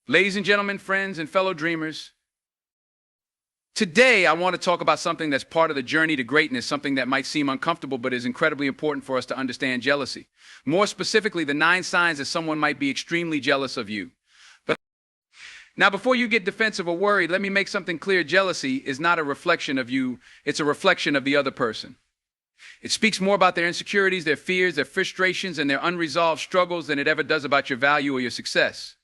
Ladies and gentlemen, friends and fellow dreamers, today I want to talk about something that's part of the journey to greatness, something that might seem uncomfortable but is incredibly important for us to understand: jealousy. More specifically, the 9 signs that someone might be extremely jealous of you. But now, before you get defensive or worried, let me make something clear. Jealousy is not a reflection of you, it's a reflection of the other person. It speaks more about their insecurities, their fears, their frustrations, and their unresolved struggles than it ever does about your value or your success.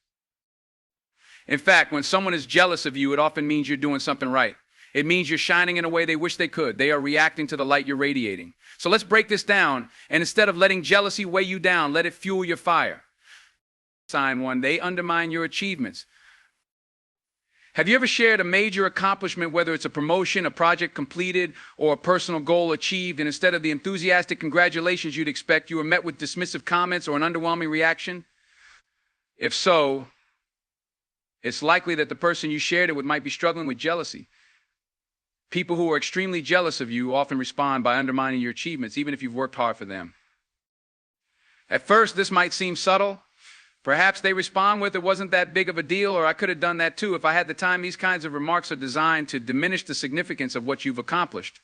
In fact, when someone is jealous of you, it often means you're doing something right. It means you're shining in a way they wish they could. They are reacting to the light you're radiating. So let's break this down, and instead of letting jealousy weigh you down, let it fuel your fire. Sign 1, they undermine your achievements. Have you ever shared a major accomplishment, whether it's a promotion, a project completed, or a personal goal achieved, and instead of the enthusiastic congratulations you'd expect, you were met with dismissive comments or an underwhelming reaction? If so, it's likely that the person you shared it with might be struggling with jealousy. People who are extremely jealous of you often respond by undermining your achievements, even if you've worked hard for them. At first, this might seem subtle. Perhaps they respond with, "It wasn't that big of a deal," or "I could have done that too if I had the time." These kinds of remarks are designed to diminish the significance of what you've accomplished.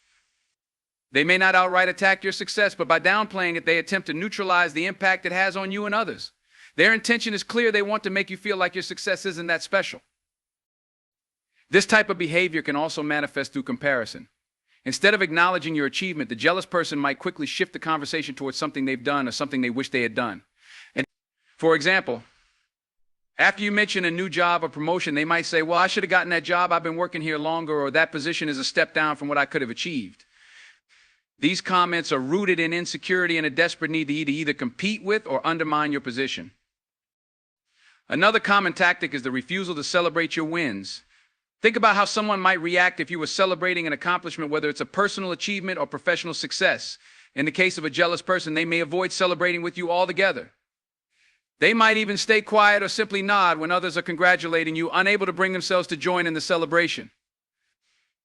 They may not outright attack your success, but by downplaying it, they attempt to neutralize the impact it has on you and others. Their intention is clear. They want to make you feel like your success isn't that special. This type of behavior can also manifest through comparison. Instead of acknowledging your achievement, the jealous person might quickly shift the conversation towards something they've done or something they wish they had done. And for example, after you mention a new job or promotion, they might say, "Well, I should have gotten that job. I've been working here longer," or "That position is a step down from what I could have achieved." These comments are rooted in insecurity and a desperate need to either compete with or undermine your position. Another common tactic is the refusal to celebrate your wins. Think about how someone might react if you were celebrating an accomplishment, whether it's a personal achievement or professional success. In the case of a jealous person, they may avoid celebrating with you altogether. They might even stay quiet or simply nod when others are congratulating you, unable to bring themselves to join in the celebration.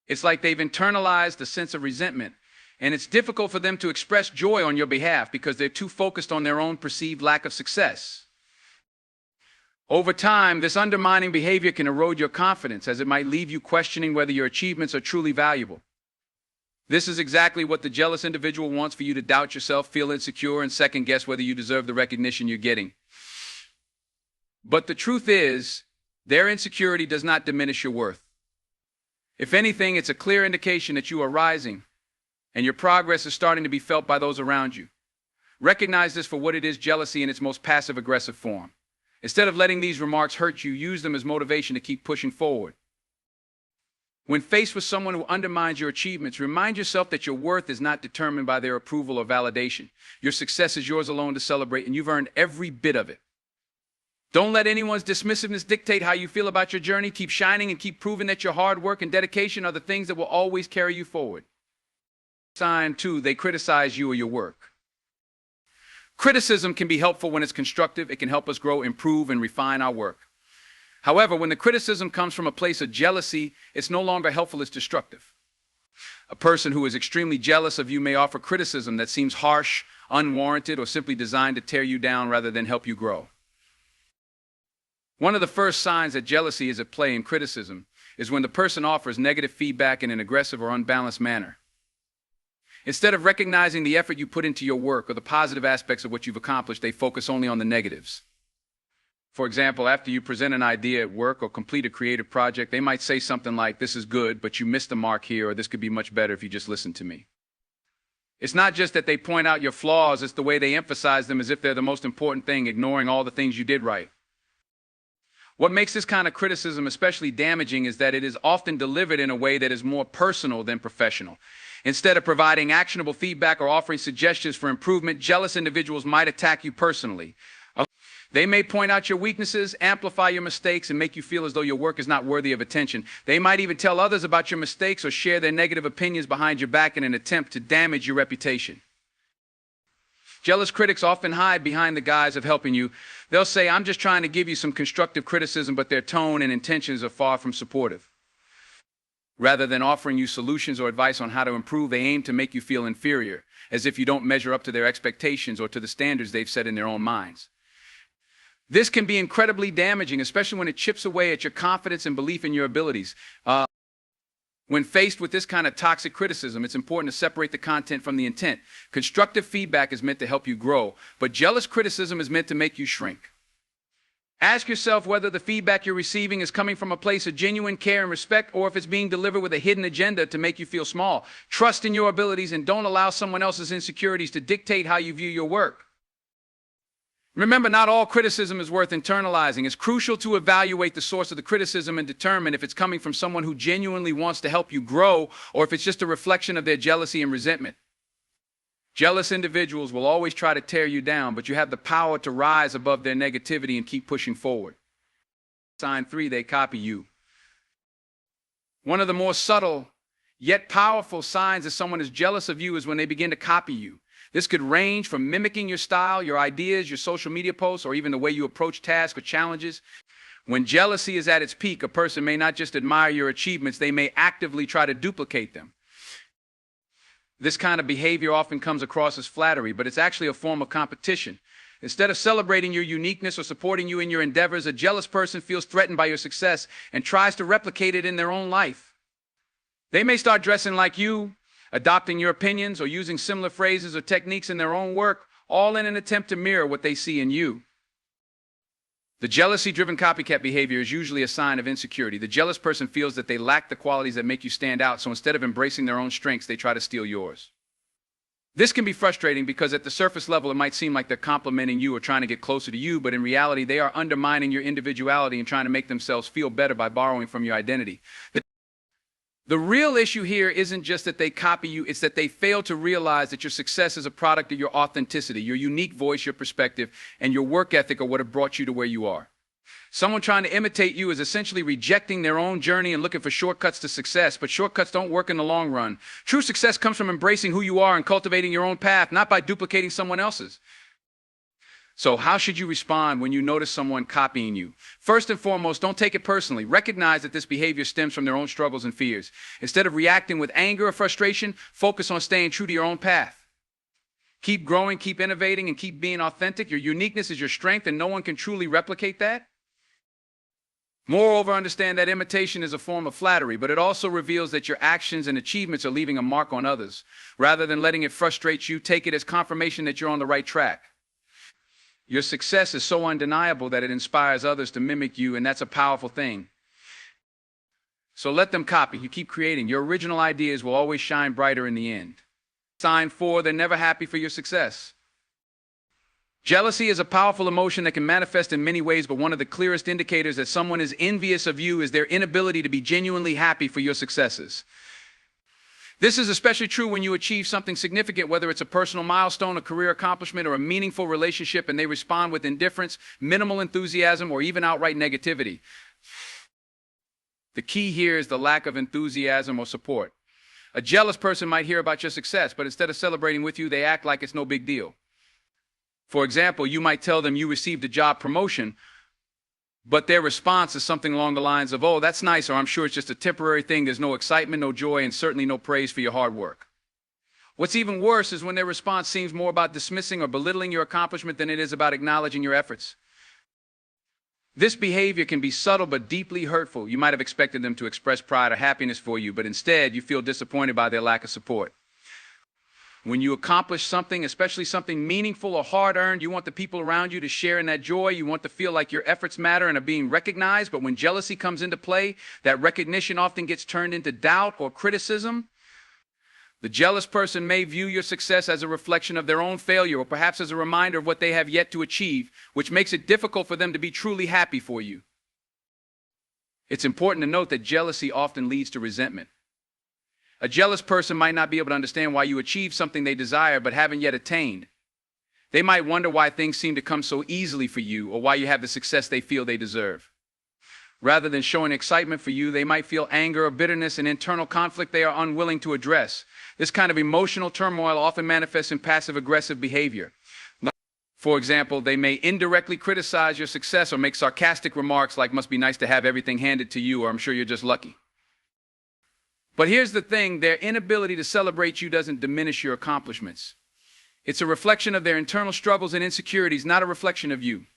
It's like they've internalized a sense of resentment, and it's difficult for them to express joy on your behalf because they're too focused on their own perceived lack of success. Over time, this undermining behavior can erode your confidence, as it might leave you questioning whether your achievements are truly valuable. This is exactly what the jealous individual wants: for you to doubt yourself, feel insecure, and second-guess whether you deserve the recognition you're getting. But the truth is, their insecurity does not diminish your worth. If anything, it's a clear indication that you are rising, and your progress is starting to be felt by those around you. Recognize this for what it is: jealousy in its most passive-aggressive form. Instead of letting these remarks hurt you, use them as motivation to keep pushing forward. When faced with someone who undermines your achievements, remind yourself that your worth is not determined by their approval or validation. Your success is yours alone to celebrate, and you've earned every bit of it. Don't let anyone's dismissiveness dictate how you feel about your journey. Keep shining and keep proving that your hard work and dedication are the things that will always carry you forward. Sign 2, they criticize you or your work. Criticism can be helpful when it's constructive. It can help us grow, improve, and refine our work. However, when the criticism comes from a place of jealousy, it's no longer helpful, it's destructive. A person who is extremely jealous of you may offer criticism that seems harsh, unwarranted, or simply designed to tear you down rather than help you grow. One of the first signs that jealousy is at play in criticism is when the person offers negative feedback in an aggressive or unbalanced manner. Instead of recognizing the effort you put into your work or the positive aspects of what you've accomplished, they focus only on the negatives. For example, after you present an idea at work or complete a creative project, they might say something like, "This is good, but you missed the mark here," or "This could be much better if you just listened to me." It's not just that they point out your flaws, it's the way they emphasize them as if they're the most important thing, ignoring all the things you did right. What makes this kind of criticism especially damaging is that it is often delivered in a way that is more personal than professional. Instead of providing actionable feedback or offering suggestions for improvement, jealous individuals might attack you personally. They may point out your weaknesses, amplify your mistakes, and make you feel as though your work is not worthy of attention. They might even tell others about your mistakes or share their negative opinions behind your back in an attempt to damage your reputation. Jealous critics often hide behind the guise of helping you. They'll say, "I'm just trying to give you some constructive criticism," but their tone and intentions are far from supportive. Rather than offering you solutions or advice on how to improve, they aim to make you feel inferior, as if you don't measure up to their expectations or to the standards they've set in their own minds. This can be incredibly damaging, especially when it chips away at your confidence and belief in your abilities. When faced with this kind of toxic criticism, it's important to separate the content from the intent. Constructive feedback is meant to help you grow, but jealous criticism is meant to make you shrink. Ask yourself whether the feedback you're receiving is coming from a place of genuine care and respect, or if it's being delivered with a hidden agenda to make you feel small. Trust in your abilities and don't allow someone else's insecurities to dictate how you view your work. Remember, not all criticism is worth internalizing. It's crucial to evaluate the source of the criticism and determine if it's coming from someone who genuinely wants to help you grow, or if it's just a reflection of their jealousy and resentment. Jealous individuals will always try to tear you down, but you have the power to rise above their negativity and keep pushing forward. Sign 3, they copy you. One of the more subtle, yet powerful signs that someone is jealous of you is when they begin to copy you. This could range from mimicking your style, your ideas, your social media posts, or even the way you approach tasks or challenges. When jealousy is at its peak, a person may not just admire your achievements, they may actively try to duplicate them. This kind of behavior often comes across as flattery, but it's actually a form of competition. Instead of celebrating your uniqueness or supporting you in your endeavors, a jealous person feels threatened by your success and tries to replicate it in their own life. They may start dressing like you, adopting your opinions, or using similar phrases or techniques in their own work, all in an attempt to mirror what they see in you. The jealousy-driven copycat behavior is usually a sign of insecurity. The jealous person feels that they lack the qualities that make you stand out, so instead of embracing their own strengths, they try to steal yours. This can be frustrating because at the surface level, it might seem like they're complimenting you or trying to get closer to you, but in reality, they are undermining your individuality and trying to make themselves feel better by borrowing from your identity. The real issue here isn't just that they copy you, it's that they fail to realize that your success is a product of your authenticity, your unique voice, your perspective, and your work ethic are what have brought you to where you are. Someone trying to imitate you is essentially rejecting their own journey and looking for shortcuts to success, but shortcuts don't work in the long run. True success comes from embracing who you are and cultivating your own path, not by duplicating someone else's. So how should you respond when you notice someone copying you? First and foremost, don't take it personally. Recognize that this behavior stems from their own struggles and fears. Instead of reacting with anger or frustration, focus on staying true to your own path. Keep growing, keep innovating, and keep being authentic. Your uniqueness is your strength, and no one can truly replicate that. Moreover, understand that imitation is a form of flattery, but it also reveals that your actions and achievements are leaving a mark on others. Rather than letting it frustrate you, take it as confirmation that you're on the right track. Your success is so undeniable that it inspires others to mimic you, and that's a powerful thing. So let them copy. You keep creating. Your original ideas will always shine brighter in the end. Sign 4, they're never happy for your success. Jealousy is a powerful emotion that can manifest in many ways, but one of the clearest indicators that someone is envious of you is their inability to be genuinely happy for your successes. This is especially true when you achieve something significant, whether it's a personal milestone, a career accomplishment, or a meaningful relationship, and they respond with indifference, minimal enthusiasm, or even outright negativity. The key here is the lack of enthusiasm or support. A jealous person might hear about your success, but instead of celebrating with you, they act like it's no big deal. For example, you might tell them you received a job promotion, but their response is something along the lines of, "Oh, that's nice," or "I'm sure it's just a temporary thing. There's no excitement, no joy, and certainly no praise for your hard work." What's even worse is when their response seems more about dismissing or belittling your accomplishment than it is about acknowledging your efforts. This behavior can be subtle but deeply hurtful. You might have expected them to express pride or happiness for you, but instead you feel disappointed by their lack of support. When you accomplish something, especially something meaningful or hard-earned, you want the people around you to share in that joy. You want to feel like your efforts matter and are being recognized. But when jealousy comes into play, that recognition often gets turned into doubt or criticism. The jealous person may view your success as a reflection of their own failure, or perhaps as a reminder of what they have yet to achieve, which makes it difficult for them to be truly happy for you. It's important to note that jealousy often leads to resentment. A jealous person might not be able to understand why you achieved something they desire but haven't yet attained. They might wonder why things seem to come so easily for you, or why you have the success they feel they deserve. Rather than showing excitement for you, they might feel anger or bitterness and internal conflict they are unwilling to address. This kind of emotional turmoil often manifests in passive-aggressive behavior. For example, they may indirectly criticize your success or make sarcastic remarks like, "Must be nice to have everything handed to you," or "I'm sure you're just lucky." But here's the thing, their inability to celebrate you doesn't diminish your accomplishments. It's a reflection of their internal struggles and insecurities, not a reflection of you.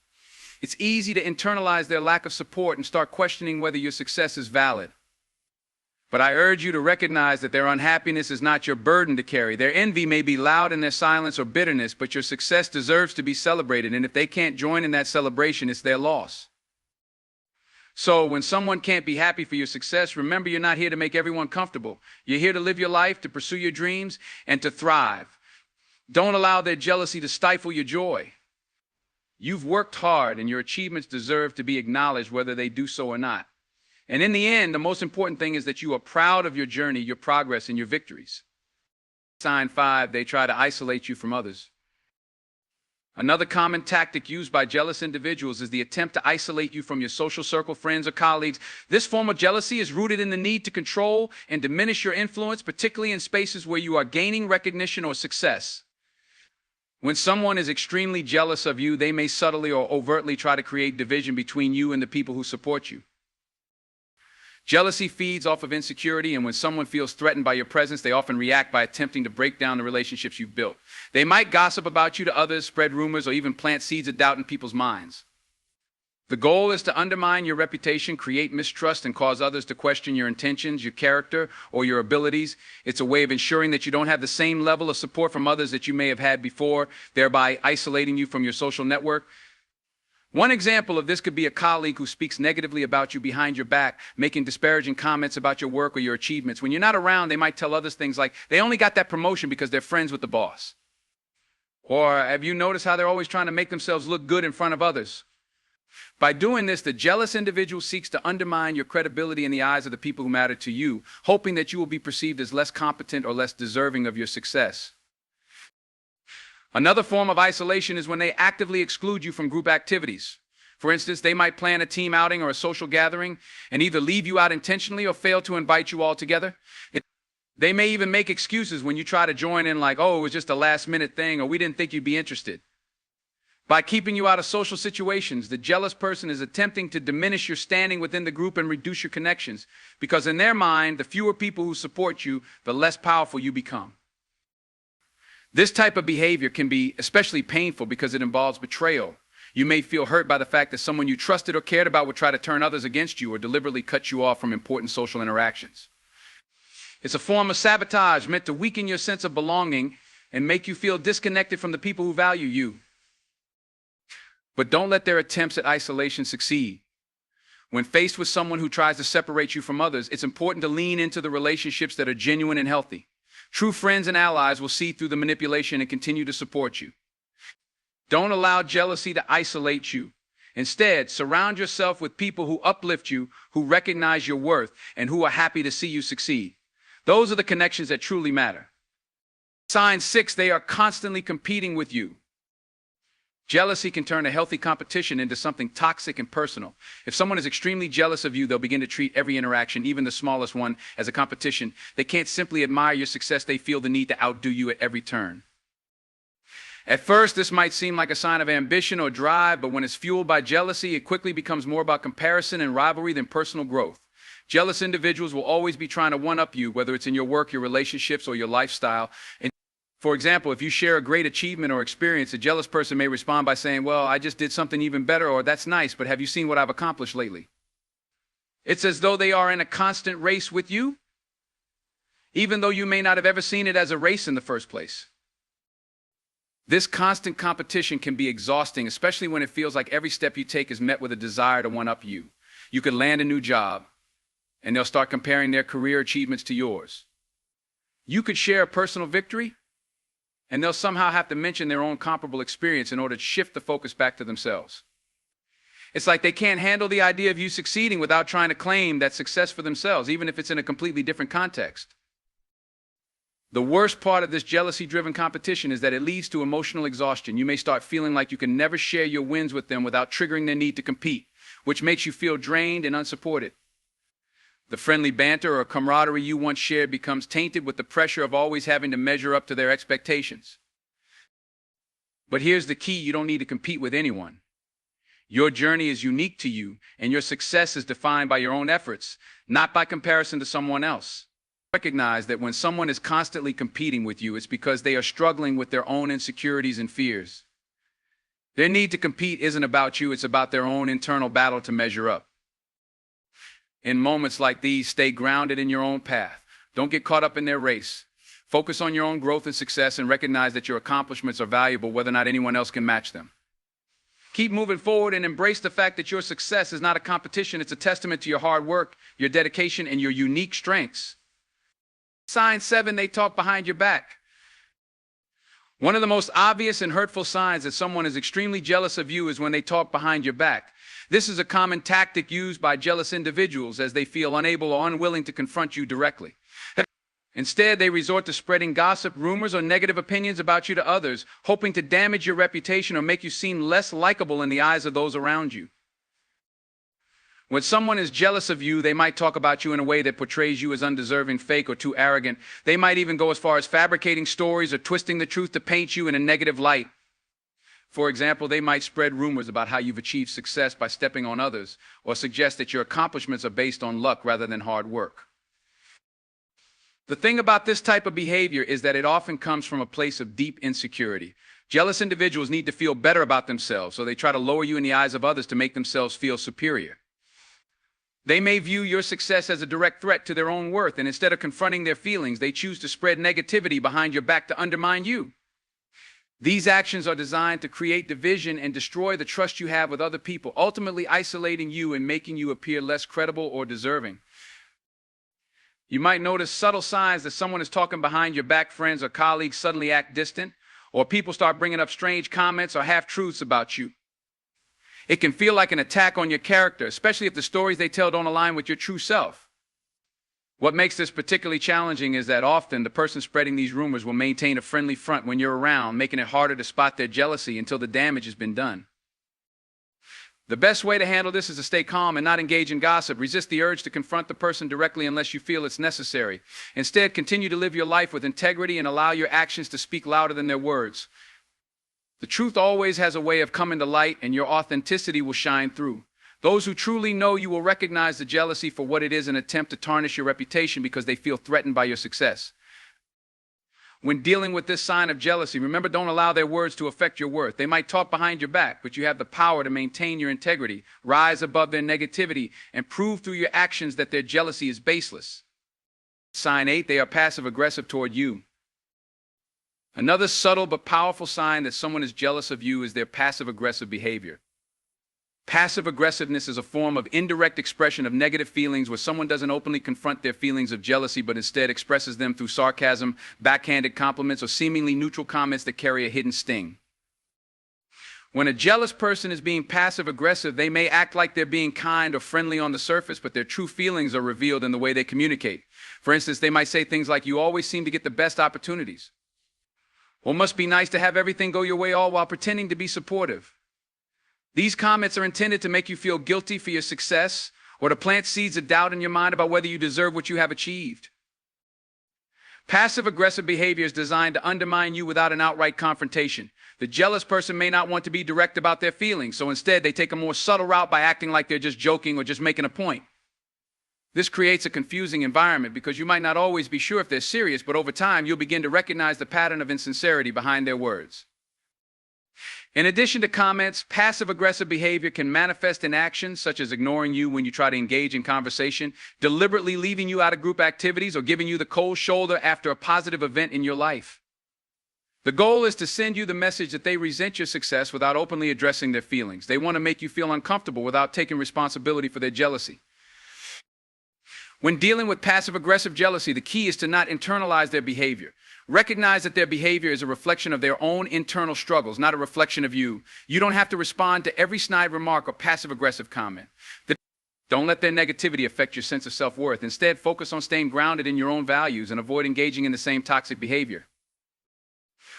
It's easy to internalize their lack of support and start questioning whether your success is valid. But I urge you to recognize that their unhappiness is not your burden to carry. Their envy may be loud in their silence or bitterness, but your success deserves to be celebrated, and if they can't join in that celebration, it's their loss. So when someone can't be happy for your success, remember you're not here to make everyone comfortable. You're here to live your life, to pursue your dreams, and to thrive. Don't allow their jealousy to stifle your joy. You've worked hard, and your achievements deserve to be acknowledged whether they do so or not. And in the end, the most important thing is that you are proud of your journey, your progress, and your victories. Sign 5, they try to isolate you from others. Another common tactic used by jealous individuals is the attempt to isolate you from your social circle, friends, or colleagues. This form of jealousy is rooted in the need to control and diminish your influence, particularly in spaces where you are gaining recognition or success. When someone is extremely jealous of you, they may subtly or overtly try to create division between you and the people who support you. Jealousy feeds off of insecurity, and when someone feels threatened by your presence, they often react by attempting to break down the relationships you've built. They might gossip about you to others, spread rumors, or even plant seeds of doubt in people's minds. The goal is to undermine your reputation, create mistrust, and cause others to question your intentions, your character, or your abilities. It's a way of ensuring that you don't have the same level of support from others that you may have had before, thereby isolating you from your social network. One example of this could be a colleague who speaks negatively about you behind your back, making disparaging comments about your work or your achievements. When you're not around, they might tell others things like, they only got that promotion because they're friends with the boss. Or have you noticed how they're always trying to make themselves look good in front of others? By doing this, the jealous individual seeks to undermine your credibility in the eyes of the people who matter to you, hoping that you will be perceived as less competent or less deserving of your success. Another form of isolation is when they actively exclude you from group activities. For instance, they might plan a team outing or a social gathering and either leave you out intentionally or fail to invite you all together. They may even make excuses when you try to join in, like, oh, it was just a last-minute thing, or we didn't think you'd be interested. By keeping you out of social situations, the jealous person is attempting to diminish your standing within the group and reduce your connections, because in their mind, the fewer people who support you, the less powerful you become. This type of behavior can be especially painful because it involves betrayal. You may feel hurt by the fact that someone you trusted or cared about would try to turn others against you or deliberately cut you off from important social interactions. It's a form of sabotage meant to weaken your sense of belonging and make you feel disconnected from the people who value you. But don't let their attempts at isolation succeed. When faced with someone who tries to separate you from others, it's important to lean into the relationships that are genuine and healthy. True friends and allies will see through the manipulation and continue to support you. Don't allow jealousy to isolate you. Instead, surround yourself with people who uplift you, who recognize your worth, and who are happy to see you succeed. Those are the connections that truly matter. Sign 6, they are constantly competing with you. Jealousy can turn a healthy competition into something toxic and personal. If someone is extremely jealous of you, they'll begin to treat every interaction, even the smallest one, as a competition. They can't simply admire your success, they feel the need to outdo you at every turn. At first, this might seem like a sign of ambition or drive, but when it's fueled by jealousy, it quickly becomes more about comparison and rivalry than personal growth. Jealous individuals will always be trying to one-up you, whether it's in your work, your relationships, or your lifestyle. For example, if you share a great achievement or experience, a jealous person may respond by saying, well, I just did something even better, or that's nice, but have you seen what I've accomplished lately? It's as though they are in a constant race with you, even though you may not have ever seen it as a race in the first place. This constant competition can be exhausting, especially when it feels like every step you take is met with a desire to one-up you. You could land a new job, and they'll start comparing their career achievements to yours. You could share a personal victory, and they'll somehow have to mention their own comparable experience in order to shift the focus back to themselves. It's like they can't handle the idea of you succeeding without trying to claim that success for themselves, even if it's in a completely different context. The worst part of this jealousy-driven competition is that it leads to emotional exhaustion. You may start feeling like you can never share your wins with them without triggering their need to compete, which makes you feel drained and unsupported. The friendly banter or camaraderie you once shared becomes tainted with the pressure of always having to measure up to their expectations. But here's the key: you don't need to compete with anyone. Your journey is unique to you, and your success is defined by your own efforts, not by comparison to someone else. Recognize that when someone is constantly competing with you, it's because they are struggling with their own insecurities and fears. Their need to compete isn't about you, it's about their own internal battle to measure up. In moments like these, stay grounded in your own path. Don't get caught up in their race. Focus on your own growth and success and recognize that your accomplishments are valuable whether or not anyone else can match them. Keep moving forward and embrace the fact that your success is not a competition, it's a testament to your hard work, your dedication, and your unique strengths. Sign 7, they talk behind your back. One of the most obvious and hurtful signs that someone is extremely jealous of you is when they talk behind your back. This is a common tactic used by jealous individuals as they feel unable or unwilling to confront you directly. Instead, they resort to spreading gossip, rumors, or negative opinions about you to others, hoping to damage your reputation or make you seem less likable in the eyes of those around you. When someone is jealous of you, they might talk about you in a way that portrays you as undeserving, fake, or too arrogant. They might even go as far as fabricating stories or twisting the truth to paint you in a negative light. For example, they might spread rumors about how you've achieved success by stepping on others, or suggest that your accomplishments are based on luck rather than hard work. The thing about this type of behavior is that it often comes from a place of deep insecurity. Jealous individuals need to feel better about themselves, so they try to lower you in the eyes of others to make themselves feel superior. They may view your success as a direct threat to their own worth, and instead of confronting their feelings, they choose to spread negativity behind your back to undermine you. These actions are designed to create division and destroy the trust you have with other people, ultimately isolating you and making you appear less credible or deserving. You might notice subtle signs that someone is talking behind your back. Friends or colleagues suddenly act distant, or people start bringing up strange comments or half-truths about you. It can feel like an attack on your character, especially if the stories they tell don't align with your true self. What makes this particularly challenging is that often the person spreading these rumors will maintain a friendly front when you're around, making it harder to spot their jealousy until the damage has been done. The best way to handle this is to stay calm and not engage in gossip. Resist the urge to confront the person directly unless you feel it's necessary. Instead, continue to live your life with integrity and allow your actions to speak louder than their words. The truth always has a way of coming to light, and your authenticity will shine through. Those who truly know you will recognize the jealousy for what it is, an attempt to tarnish your reputation because they feel threatened by your success. When dealing with this sign of jealousy, remember, don't allow their words to affect your worth. They might talk behind your back, but you have the power to maintain your integrity, rise above their negativity, and prove through your actions that their jealousy is baseless. Sign 8, they are passive-aggressive toward you. Another subtle but powerful sign that someone is jealous of you is their passive-aggressive behavior. Passive aggressiveness is a form of indirect expression of negative feelings where someone doesn't openly confront their feelings of jealousy but instead expresses them through sarcasm, backhanded compliments, or seemingly neutral comments that carry a hidden sting. When a jealous person is being passive aggressive, they may act like they're being kind or friendly on the surface, but their true feelings are revealed in the way they communicate. For instance, they might say things like, "You always seem to get the best opportunities," or "Must be nice to have everything go your way," all while pretending to be supportive. These comments are intended to make you feel guilty for your success or to plant seeds of doubt in your mind about whether you deserve what you have achieved. Passive-aggressive behavior is designed to undermine you without an outright confrontation. The jealous person may not want to be direct about their feelings, so instead they take a more subtle route by acting like they're just joking or just making a point. This creates a confusing environment because you might not always be sure if they're serious, but over time you'll begin to recognize the pattern of insincerity behind their words. In addition to comments, passive-aggressive behavior can manifest in actions such as ignoring you when you try to engage in conversation, deliberately leaving you out of group activities, or giving you the cold shoulder after a positive event in your life. The goal is to send you the message that they resent your success without openly addressing their feelings. They want to make you feel uncomfortable without taking responsibility for their jealousy. When dealing with passive-aggressive jealousy, the key is to not internalize their behavior. Recognize that their behavior is a reflection of their own internal struggles, not a reflection of you. You don't have to respond to every snide remark or passive-aggressive comment. Don't let their negativity affect your sense of self-worth. Instead, focus on staying grounded in your own values and avoid engaging in the same toxic behavior.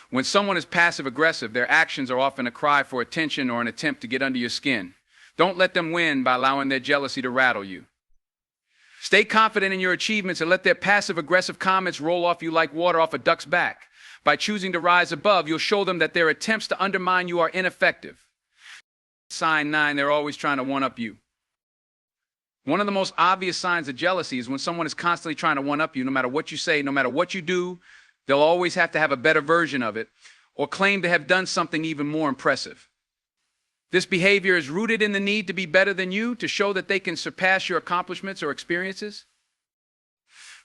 When someone is passive-aggressive, their actions are often a cry for attention or an attempt to get under your skin. Don't let them win by allowing their jealousy to rattle you. Stay confident in your achievements and let their passive-aggressive comments roll off you like water off a duck's back. By choosing to rise above, you'll show them that their attempts to undermine you are ineffective. Sign 9, they're always trying to one-up you. One of the most obvious signs of jealousy is when someone is constantly trying to one-up you. No matter what you say, no matter what you do, they'll always have to have a better version of it or claim to have done something even more impressive. This behavior is rooted in the need to be better than you, to show that they can surpass your accomplishments or experiences.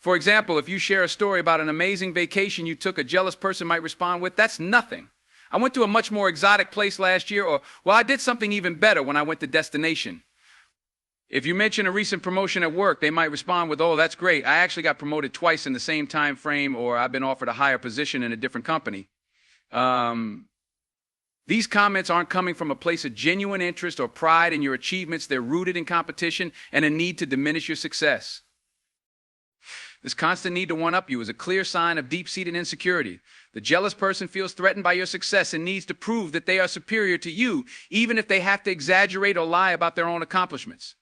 For example, if you share a story about an amazing vacation you took, a jealous person might respond with, "That's nothing. I went to a much more exotic place last year," or, "Well, I did something even better when I went to destination." If you mention a recent promotion at work, they might respond with, "Oh, that's great. I actually got promoted twice in the same time frame," or, "I've been offered a higher position in a different company." These comments aren't coming from a place of genuine interest or pride in your achievements. They're rooted in competition and a need to diminish your success. This constant need to one-up you is a clear sign of deep-seated insecurity. The jealous person feels threatened by your success and needs to prove that they are superior to you, even if they have to exaggerate or lie about their own accomplishments.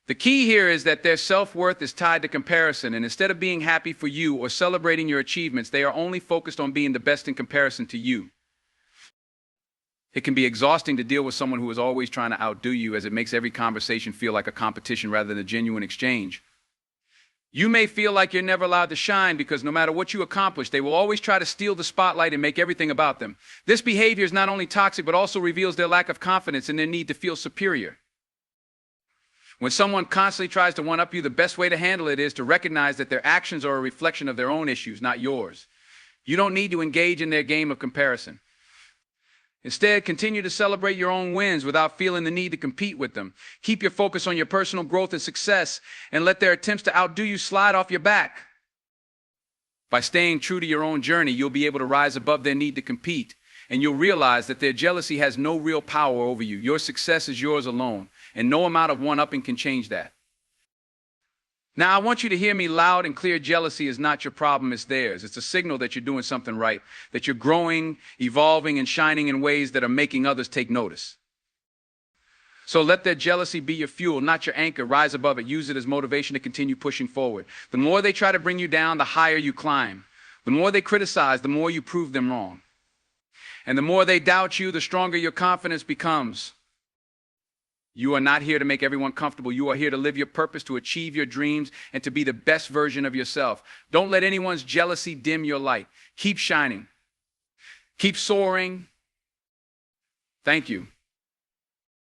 The key here is that their self-worth is tied to comparison, and instead of being happy for you or celebrating your achievements, they are only focused on being the best in comparison to you. It can be exhausting to deal with someone who is always trying to outdo you, as it makes every conversation feel like a competition rather than a genuine exchange. You may feel like you're never allowed to shine because no matter what you accomplish, they will always try to steal the spotlight and make everything about them. This behavior is not only toxic, but also reveals their lack of confidence and their need to feel superior. When someone constantly tries to one-up you, the best way to handle it is to recognize that their actions are a reflection of their own issues, not yours. You don't need to engage in their game of comparison. Instead, continue to celebrate your own wins without feeling the need to compete with them. Keep your focus on your personal growth and success, and let their attempts to outdo you slide off your back. By staying true to your own journey, you'll be able to rise above their need to compete, and you'll realize that their jealousy has no real power over you. Your success is yours alone, and no amount of one-upping can change that. Now, I want you to hear me loud and clear. Jealousy is not your problem, it's theirs. It's a signal that you're doing something right, that you're growing, evolving, and shining in ways that are making others take notice. So let their jealousy be your fuel, not your anchor. Rise above it. Use it as motivation to continue pushing forward. The more they try to bring you down, the higher you climb. The more they criticize, the more you prove them wrong. And the more they doubt you, the stronger your confidence becomes. You are not here to make everyone comfortable. You are here to live your purpose, to achieve your dreams, and to be the best version of yourself. Don't let anyone's jealousy dim your light. Keep shining. Keep soaring. Thank you.